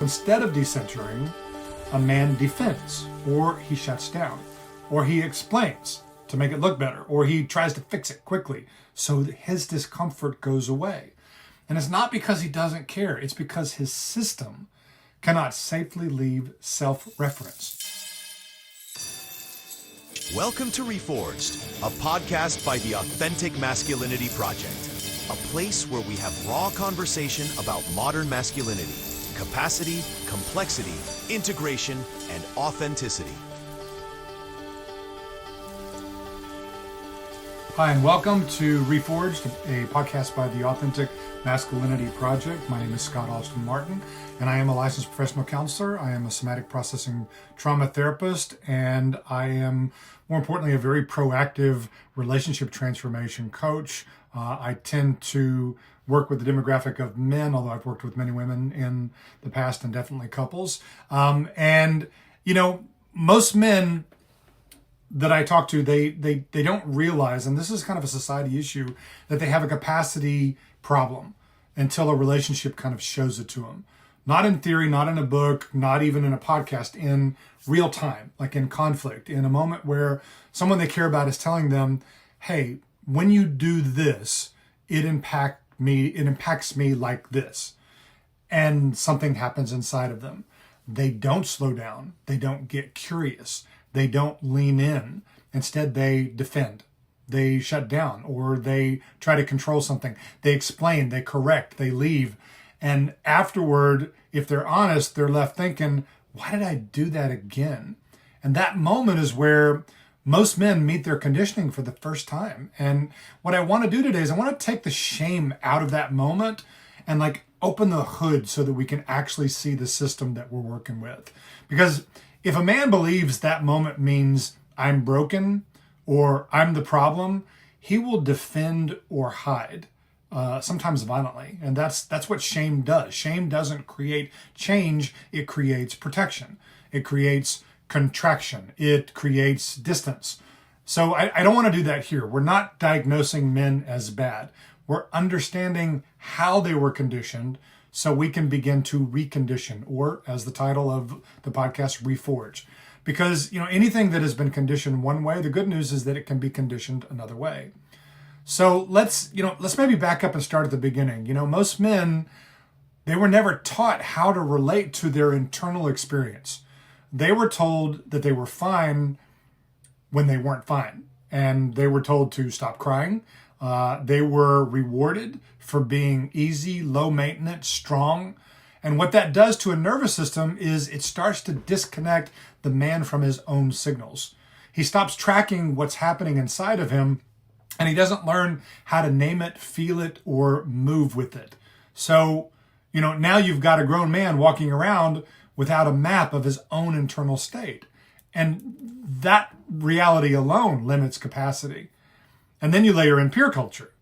Instead of decentering, a man defends, or he shuts down, or he explains to make it look better, or he tries to fix it quickly so that his discomfort goes away. And it's not because he doesn't care, it's because his system cannot safely leave self-reference. Welcome to Reforged, a podcast by the Authentic Masculinity Project, a place where we have raw conversation about modern masculinity, capacity, complexity, integration, and authenticity. Hi, and welcome to Reforged, a podcast by the Authentic Masculinity Project. My name is Scott Alston Martin, and I am a licensed professional counselor. I am a somatic processing trauma therapist, and I am, more importantly, a very proactive relationship transformation coach. I tend to work with the demographic of men, although I've worked with many women in the past and definitely couples. Most men that I talk to, they don't realize, and this is kind of a society issue, that they have a capacity problem until a relationship kind of shows it to them. Not in theory, not in a book, not even in a podcast, in real time, like in conflict, in a moment where someone they care about is telling them, hey, when you do this, it impacts me like this. And something happens inside of them. They don't slow down. They don't get curious. They don't lean in. Instead, they defend. They shut down, or they try to control something. They explain, they correct, they leave. And afterward, if they're honest, they're left thinking, why did I do that again? And that moment is where most men meet their conditioning for the first time. And what I want to do today is I want to take the shame out of that moment and open the hood so that we can actually see the system that we're working with. Because if a man believes that moment means I'm broken or I'm the problem, he will defend or hide, sometimes violently. And that's what shame does. Shame doesn't create change. It creates protection. It creates contraction. It creates distance. So I don't want to do that here. We're not diagnosing men as bad. We're understanding how they were conditioned so we can begin to recondition, or as the title of the podcast, reforge. Because, anything that has been conditioned one way, the good news is that it can be conditioned another way. So let's maybe back up and start at the beginning. Most men, they were never taught how to relate to their internal experience. They were told that they were fine when they weren't fine. And they were told to stop crying. They were rewarded for being easy, low maintenance, strong. And what that does to a nervous system is it starts to disconnect the man from his own signals. He stops tracking what's happening inside of him, and he doesn't learn how to name it, feel it, or move with it. So, now you've got a grown man walking around without a map of his own internal state. And that reality alone limits capacity. And then you layer in peer culture.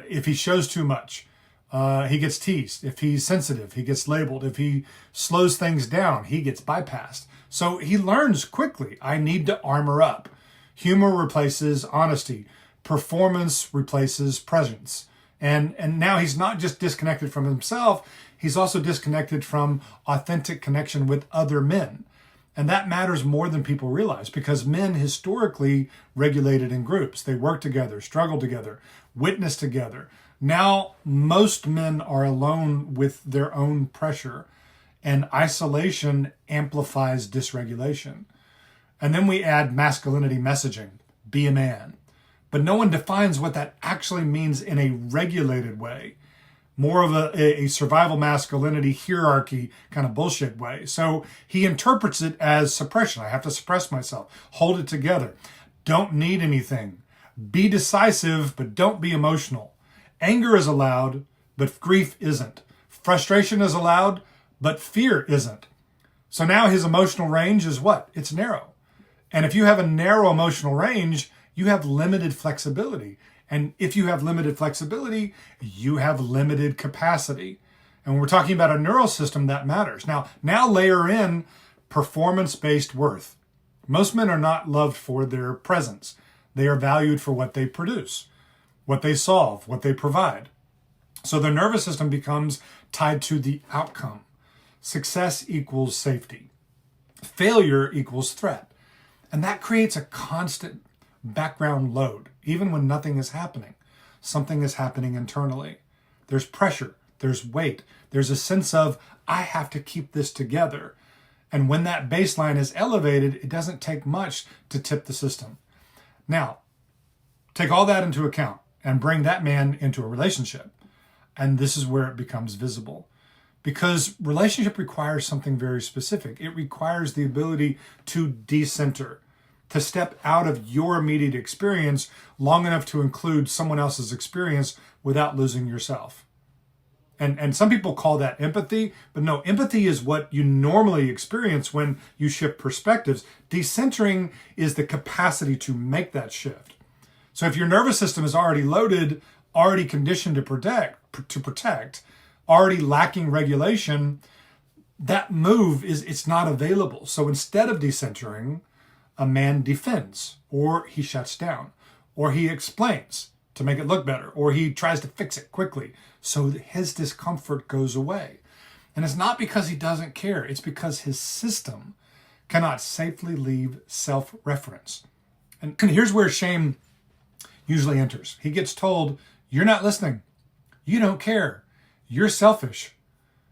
If he shows too much, he gets teased. If he's sensitive, he gets labeled. If he slows things down, he gets bypassed. So he learns quickly, I need to armor up. Humor replaces honesty. Performance replaces presence. And now he's not just disconnected from himself, he's also disconnected from authentic connection with other men. And that matters more than people realize, because men historically regulated in groups. They worked together, struggled together, witnessed together. Now, most men are alone with their own pressure, and isolation amplifies dysregulation. And then we add masculinity messaging, be a man. But no one defines what that actually means in a regulated way. More of a survival masculinity hierarchy kind of bullshit way. So he interprets it as suppression. I have to suppress myself. Hold it together. Don't need anything. Be decisive, but don't be emotional. Anger is allowed, but grief isn't. Frustration is allowed, but fear isn't. So now his emotional range is what? It's narrow. And if you have a narrow emotional range, you have limited flexibility. And if you have limited flexibility, you have limited capacity. And when we're talking about a neural system, that matters. Now layer in performance-based worth. Most men are not loved for their presence. They are valued for what they produce, what they solve, what they provide. So their nervous system becomes tied to the outcome. success equals safety. Failure equals threat. And that creates a constant background load, even when nothing is happening. Something is happening internally. There's pressure, there's weight, there's a sense of, I have to keep this together. And when that baseline is elevated, it doesn't take much to tip the system. Now, take all that into account and bring that man into a relationship. And this is where it becomes visible. Because relationship requires something very specific. It requires the ability to decenter, to step out of your immediate experience long enough to include someone else's experience without losing yourself. And some people call that empathy, but no, empathy is what you normally experience when you shift perspectives. Decentering is the capacity to make that shift. So if your nervous system is already loaded, already conditioned to protect, already lacking regulation, that move it's not available. So instead of decentering, a man defends, or he shuts down, or he explains to make it look better, or he tries to fix it quickly so that his discomfort goes away. And it's not because he doesn't care, it's because his system cannot safely leave self-reference. And here's where shame usually enters. He gets told, you're not listening, you don't care, you're selfish.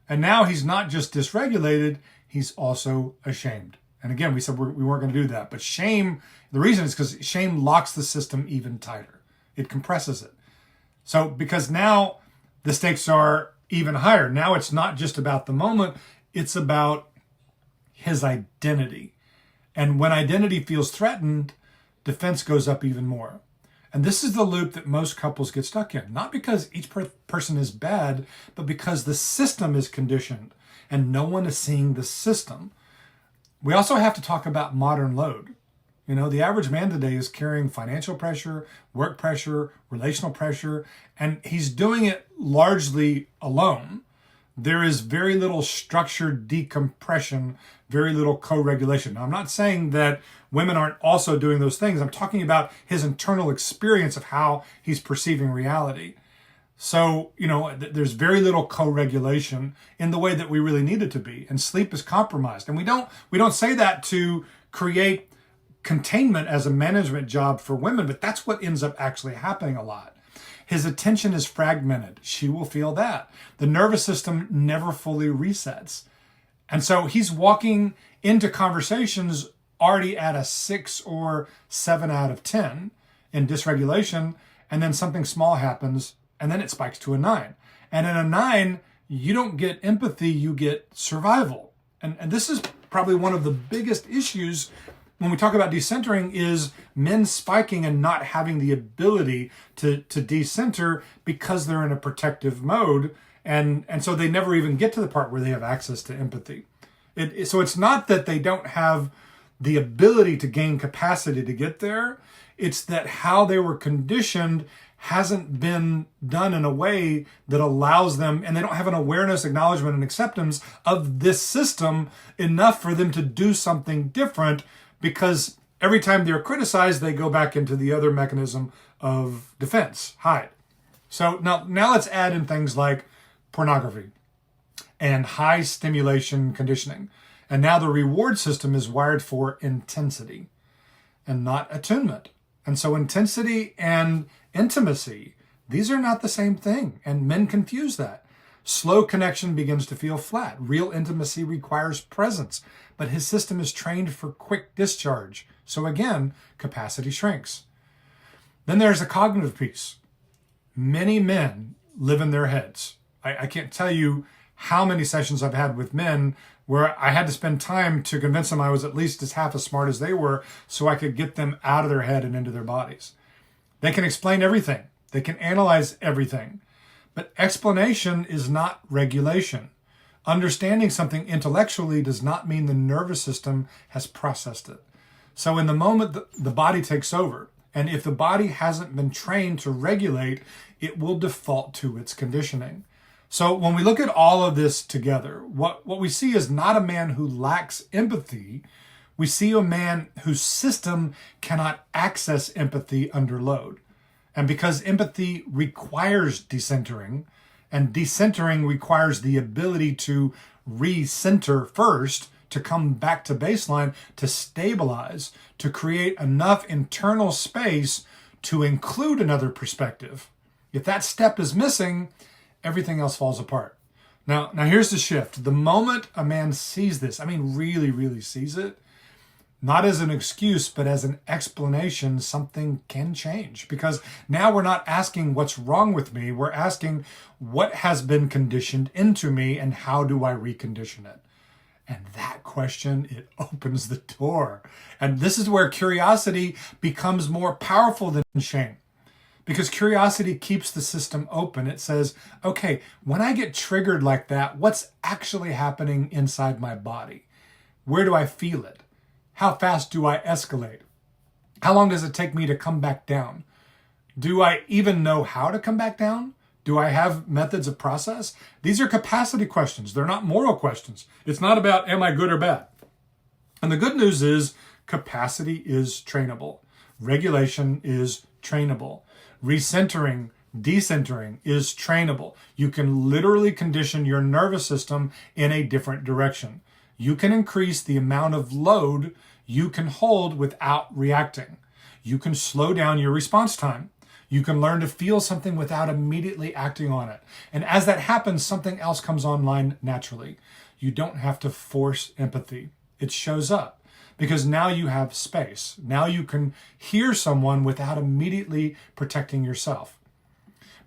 And now he's not just dysregulated, he's also ashamed. And again, we said we weren't going to do that. But shame, the reason is because shame locks the system even tighter. It compresses it. So because now the stakes are even higher. Now it's not just about the moment, it's about his identity. And when identity feels threatened, defense goes up even more. And this is the loop that most couples get stuck in. Not because each person is bad, but because the system is conditioned and no one is seeing the system. We also have to talk about modern load. You know, the average man today is carrying financial pressure, work pressure, relational pressure, and he's doing it largely alone. There is very little structured decompression, very little co-regulation. Now, I'm not saying that women aren't also doing those things. I'm talking about his internal experience of how he's perceiving reality. So, you know, there's very little co-regulation in the way that we really need it to be. And sleep is compromised. And we don't say that to create containment as a management job for women, but that's what ends up actually happening a lot. His attention is fragmented. She will feel that. The nervous system never fully resets. And so he's walking into conversations already at a 6 or 7 out of 10 in dysregulation, and then something small happens, and then it spikes to a 9. And in a 9, you don't get empathy, you get survival. And this is probably one of the biggest issues when we talk about decentering is men spiking and not having the ability to decenter because they're in a protective mode. And so they never even get to the part where they have access to empathy. So it's not that they don't have the ability to gain capacity to get there. It's that how they were conditioned hasn't been done in a way that allows them, and they don't have an awareness, acknowledgement, and acceptance of this system enough for them to do something different, because every time they're criticized, they go back into the other mechanism of defense, hide. So now let's add in things like pornography and high stimulation conditioning. And now the reward system is wired for intensity and not attunement. And so intensity and intimacy, these are not the same thing. And men confuse that. Slow connection begins to feel flat. Real intimacy requires presence, but his system is trained for quick discharge. So again, capacity shrinks. Then there's a cognitive piece. Many men live in their heads. I can't tell you how many sessions I've had with men where I had to spend time to convince them I was at least half as smart as they were so I could get them out of their head and into their bodies. They can explain everything. They can analyze everything. But explanation is not regulation. Understanding something intellectually does not mean the nervous system has processed it. So in the moment the body takes over, and if the body hasn't been trained to regulate, it will default to its conditioning. So when we look at all of this together, what we see is not a man who lacks empathy. We see a man whose system cannot access empathy under load. And because empathy requires decentering, and decentering requires the ability to recenter first, to come back to baseline, to stabilize, to create enough internal space to include another perspective. If that step is missing, everything else falls apart. Now here's the shift. The moment a man sees this, really, really sees it, not as an excuse, but as an explanation, something can change. Because now we're not asking what's wrong with me. We're asking what has been conditioned into me and how do I recondition it? And that question, it opens the door. And this is where curiosity becomes more powerful than shame. Because curiosity keeps the system open. It says, okay, when I get triggered like that, what's actually happening inside my body? Where do I feel it? How fast do I escalate? How long does it take me to come back down? Do I even know how to come back down? Do I have methods of process? These are capacity questions. They're not moral questions. It's not about, am I good or bad? And the good news is capacity is trainable. Regulation is trainable. Recentering, decentering is trainable. You can literally condition your nervous system in a different direction. You can increase the amount of load you can hold without reacting. You can slow down your response time. You can learn to feel something without immediately acting on it. And as that happens, something else comes online naturally. You don't have to force empathy. It shows up because now you have space. Now you can hear someone without immediately protecting yourself.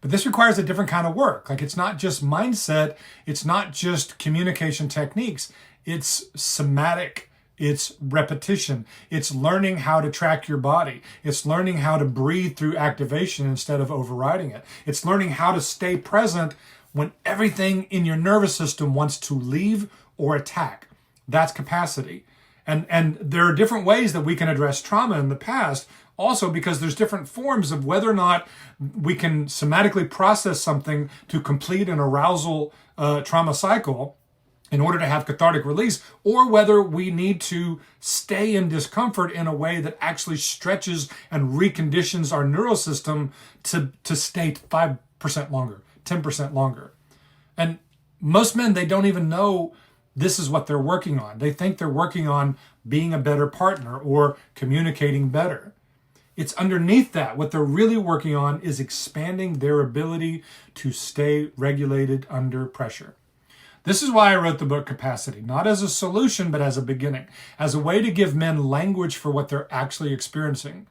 But this requires a different kind of work. Like, it's not just mindset. It's not just communication techniques. It's somatic. It's repetition. It's learning how to track your body. It's learning how to breathe through activation instead of overriding it. It's learning how to stay present when everything in your nervous system wants to leave or attack. That's capacity. And there are different ways that we can address trauma in the past, also because there's different forms of whether or not we can somatically process something to complete an arousal trauma cycle in order to have cathartic release, or whether we need to stay in discomfort in a way that actually stretches and reconditions our neural system to stay 5% longer, 10% longer. And most men, they don't even know this is what they're working on. They think they're working on being a better partner or communicating better. It's underneath that. What they're really working on is expanding their ability to stay regulated under pressure. This is why I wrote the book Capacity, not as a solution, but as a beginning, as a way to give men language for what they're actually experiencing.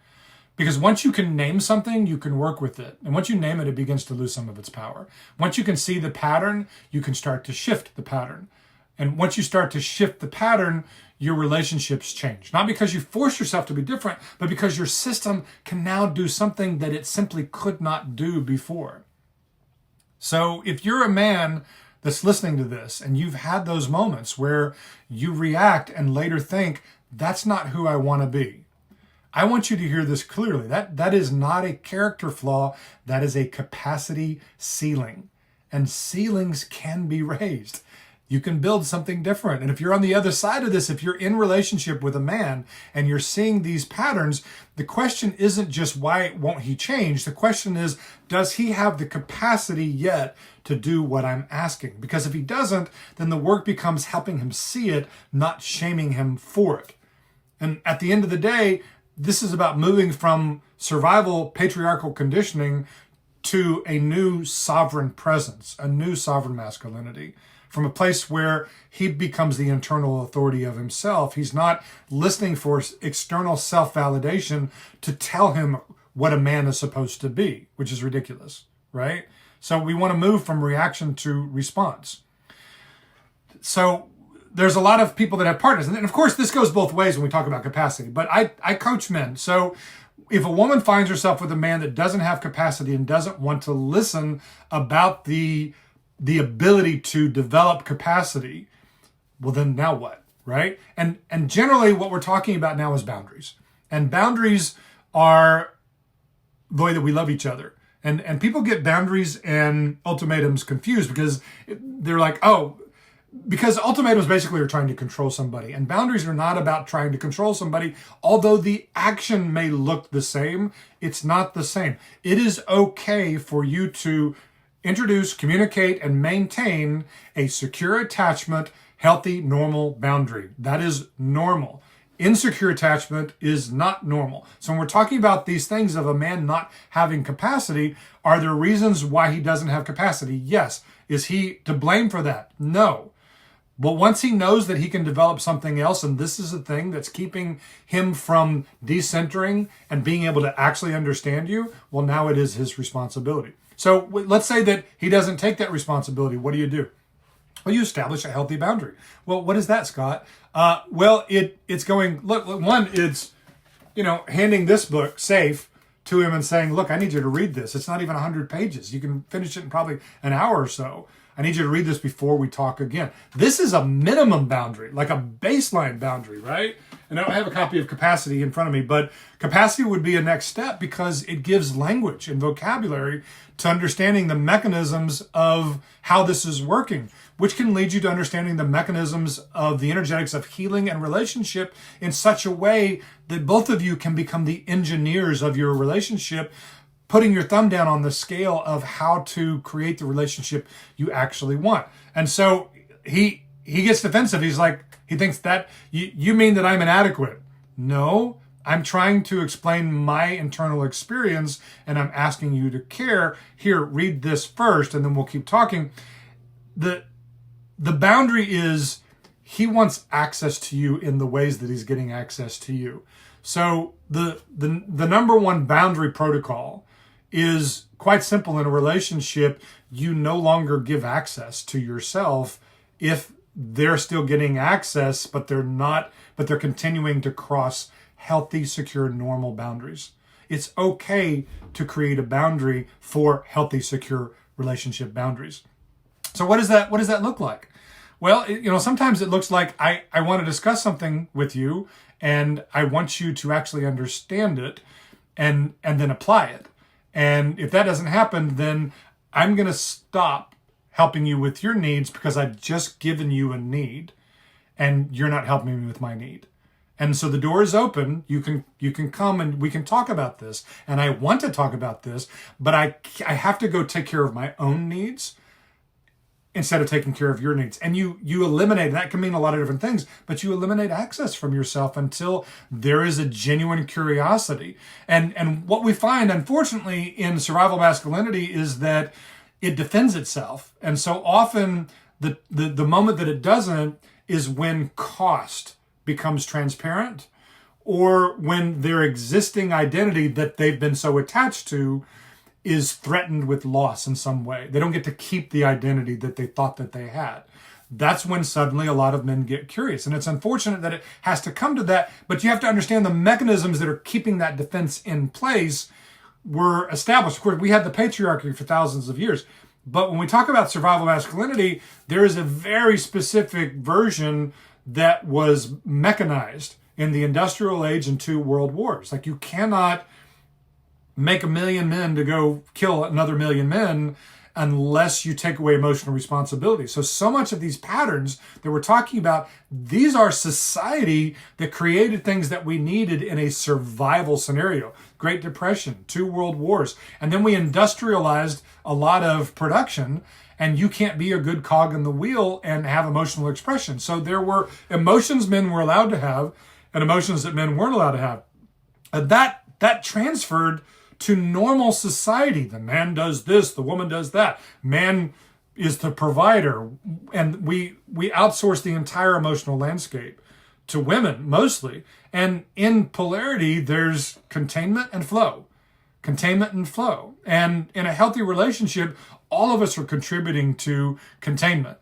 Because once you can name something, you can work with it. And once you name it, it begins to lose some of its power. Once you can see the pattern, you can start to shift the pattern. And once you start to shift the pattern, your relationships change. Not because you force yourself to be different, but because your system can now do something that it simply could not do before. So if you're a man that's listening to this and you've had those moments where you react and later think, that's not who I want to be, I want you to hear this clearly. That is not a character flaw. That is a capacity ceiling. And ceilings can be raised. You can build something different. And if you're on the other side of this, if you're in relationship with a man and you're seeing these patterns, the question isn't just why won't he change? The question is, does he have the capacity yet to do what I'm asking? Because if he doesn't, then the work becomes helping him see it, not shaming him for it. And at the end of the day, this is about moving from survival patriarchal conditioning to a new sovereign presence, a new sovereign masculinity. From a place where he becomes the internal authority of himself. He's not listening for external self-validation to tell him what a man is supposed to be, which is ridiculous, right? So we want to move from reaction to response. So there's a lot of people that have partners. And of course, this goes both ways when we talk about capacity. But I coach men. So if a woman finds herself with a man that doesn't have capacity and doesn't want to listen about the ability to develop capacity, well, then now what, right? And generally what we're talking about now is boundaries. And boundaries are the way that we love each other. And people get boundaries and ultimatums confused because they're like, because ultimatums basically are trying to control somebody. And boundaries are not about trying to control somebody. Although the action may look the same, it's not the same. It is okay for you to introduce, communicate, and maintain a secure attachment, healthy, normal boundary. That is normal. Insecure attachment is not normal. So when we're talking about these things of a man not having capacity, are there reasons why he doesn't have capacity? Yes. Is he to blame for that? No. But once he knows that he can develop something else, and this is the thing that's keeping him from decentering and being able to actually understand you, well, now it is his responsibility. So let's say that he doesn't take that responsibility. What do? Well, you establish a healthy boundary. Well, what is that, Scott? Well, it's going, look, one, it's, handing this book safe to him and saying, look, I need you to read this. It's not even 100 pages. You can finish it in probably an hour or so. I need you to read this before we talk again. This is a minimum boundary, like a baseline boundary, right? And I don't have a copy of Capacity in front of me, but Capacity would be a next step because it gives language and vocabulary to understanding the mechanisms of how this is working, which can lead you to understanding the mechanisms of the energetics of healing and relationship in such a way that both of you can become the engineers of your relationship, putting your thumb down on the scale of how to create the relationship you actually want. And so he gets defensive. He's like, he thinks that you mean that I'm inadequate. No, I'm trying to explain my internal experience and I'm asking you to care. Here, read this first and then we'll keep talking. The boundary is he wants access to you in the ways that he's getting access to you. So the number one boundary protocol is quite simple. In a relationship, you no longer give access to yourself if they're still getting access, but they're continuing to cross healthy, secure, normal boundaries. It's okay to create a boundary for healthy, secure relationship boundaries. So what does that look like? Well, sometimes it looks like I want to discuss something with you and I want you to actually understand it and then apply it. And if that doesn't happen, then I'm going to stop helping you with your needs because I've just given you a need and you're not helping me with my need. And so the door is open. You can come and we can talk about this. And I want to talk about this, but I have to go take care of my own needs instead of taking care of your needs. And you eliminate, that can mean a lot of different things, but you eliminate access from yourself until there is a genuine curiosity. And what we find, unfortunately, in survival masculinity is that it defends itself. And so often the moment that it doesn't is when cost becomes transparent or when their existing identity that they've been so attached to is threatened with loss in some way. They don't get to keep the identity that they thought that they had. That's when suddenly a lot of men get curious. And it's unfortunate that it has to come to that, but you have to understand the mechanisms that are keeping that defense in place were established. Of course, we had the patriarchy for thousands of years. But when we talk about survival masculinity, there is a very specific version that was mechanized in the industrial age and 2 world wars. Like you cannot make 1 million men to go kill another 1 million men unless you take away emotional responsibility. So much of these patterns that we're talking about, these are society that created things that we needed in a survival scenario. Great Depression, 2 world wars. And then we industrialized a lot of production, and you can't be a good cog in the wheel and have emotional expression. So there were emotions men were allowed to have and emotions that men weren't allowed to have. That transferred to normal society. The man does this, the woman does that. Man is the provider. And we outsource the entire emotional landscape to women mostly. And in polarity, there's containment and flow. Containment and flow. And in a healthy relationship, all of us are contributing to containment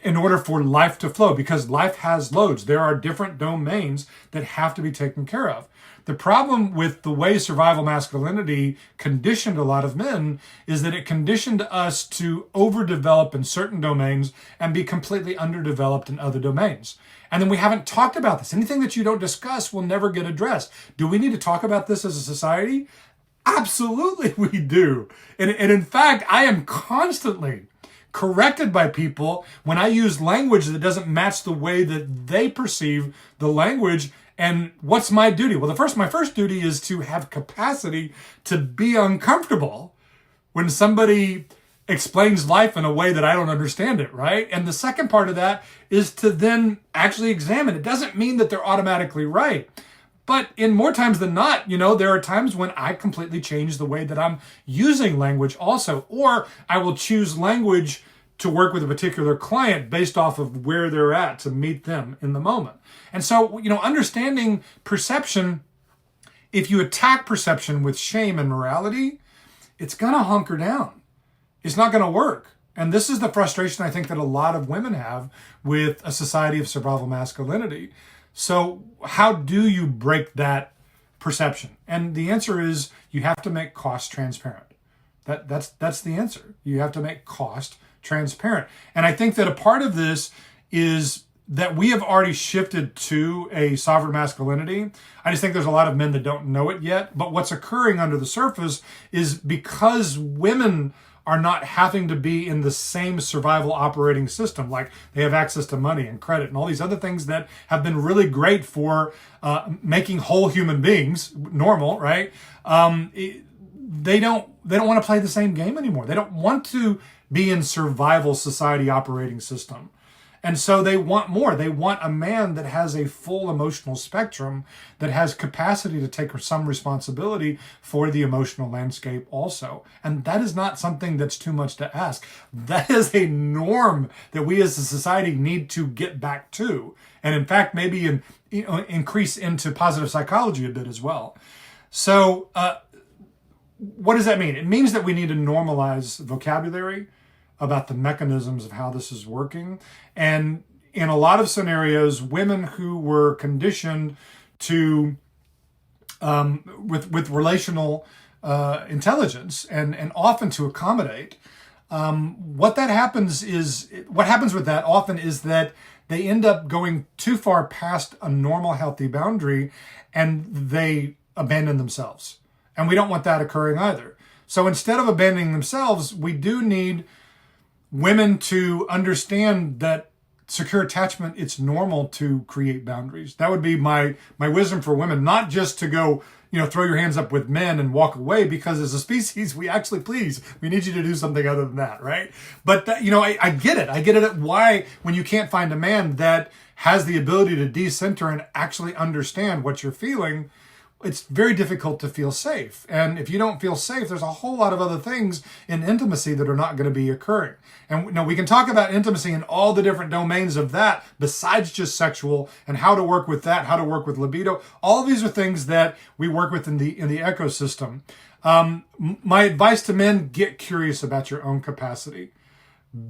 in order for life to flow, because life has loads. There are different domains that have to be taken care of. The problem with the way survival masculinity conditioned a lot of men is that it conditioned us to overdevelop in certain domains and be completely underdeveloped in other domains. And then we haven't talked about this. Anything that you don't discuss will never get addressed. Do we need to talk about this as a society? Absolutely we do. And in fact, I am constantly corrected by people when I use language that doesn't match the way that they perceive the language. And what's my duty? Well, my first duty is to have capacity to be uncomfortable when somebody explains life in a way that I don't understand it, right? And the second part of that is to then actually examine. It doesn't mean that they're automatically right. But in more times than not, there are times when I completely change the way that I'm using language also, or I will choose language to work with a particular client based off of where they're at to meet them in the moment. And so, understanding perception, if you attack perception with shame and morality, it's going to hunker down. It's not going to work. And this is the frustration I think that a lot of women have with a society of survival masculinity. So how do you break that perception? And the answer is you have to make cost transparent. That's the answer. You have to make cost transparent. And I think that a part of this is that we have already shifted to a sovereign masculinity. I just think there's a lot of men that don't know it yet. But what's occurring under the surface is because women are not having to be in the same survival operating system, like they have access to money and credit and all these other things that have been really great for making whole human beings normal, right? They don't want to play the same game anymore. They don't want to be in survival society operating system. And so they want more. They want a man that has a full emotional spectrum, that has capacity to take some responsibility for the emotional landscape also. And that is not something that's too much to ask. That is a norm that we as a society need to get back to. And in fact, maybe increase into positive psychology a bit as well. So what does that mean? It means that we need to normalize vocabulary about the mechanisms of how this is working. And in a lot of scenarios, women who were conditioned to, with relational intelligence and often to accommodate, what happens with that often is that they end up going too far past a normal, healthy boundary and they abandon themselves. And we don't want that occurring either. So instead of abandoning themselves, we do need women to understand that secure attachment, it's normal to create boundaries. That would be my wisdom for women, not just to go, throw your hands up with men and walk away, because as a species, we need you to do something other than that, right? But I get it. I get it at why, when you can't find a man that has the ability to decenter and actually understand what you're feeling, it's very difficult to feel safe. And if you don't feel safe, there's a whole lot of other things in intimacy that are not going to be occurring. And we can talk about intimacy and all the different domains of that besides just sexual, and how to work with that, how to work with libido. All of these are things that we work with in the ecosystem. My advice to men: get curious about your own capacity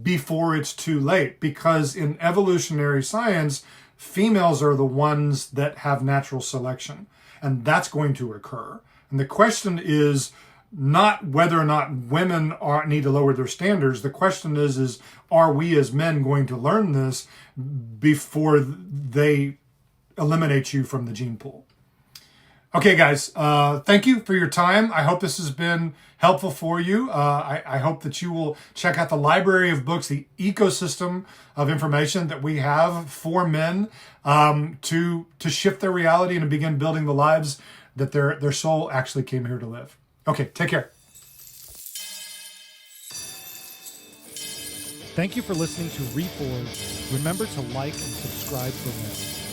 before it's too late, because in evolutionary science, females are the ones that have natural selection. And that's going to occur. And the question is not whether or not women need to lower their standards. The question is are we as men going to learn this before they eliminate you from the gene pool? Okay, guys, thank you for your time. I hope this has been helpful for you. I hope that you will check out the library of books, the ecosystem of information that we have for men to shift their reality and begin building the lives that their soul actually came here to live. Okay, take care. Thank you for listening to Reforged. Remember to like and subscribe for more.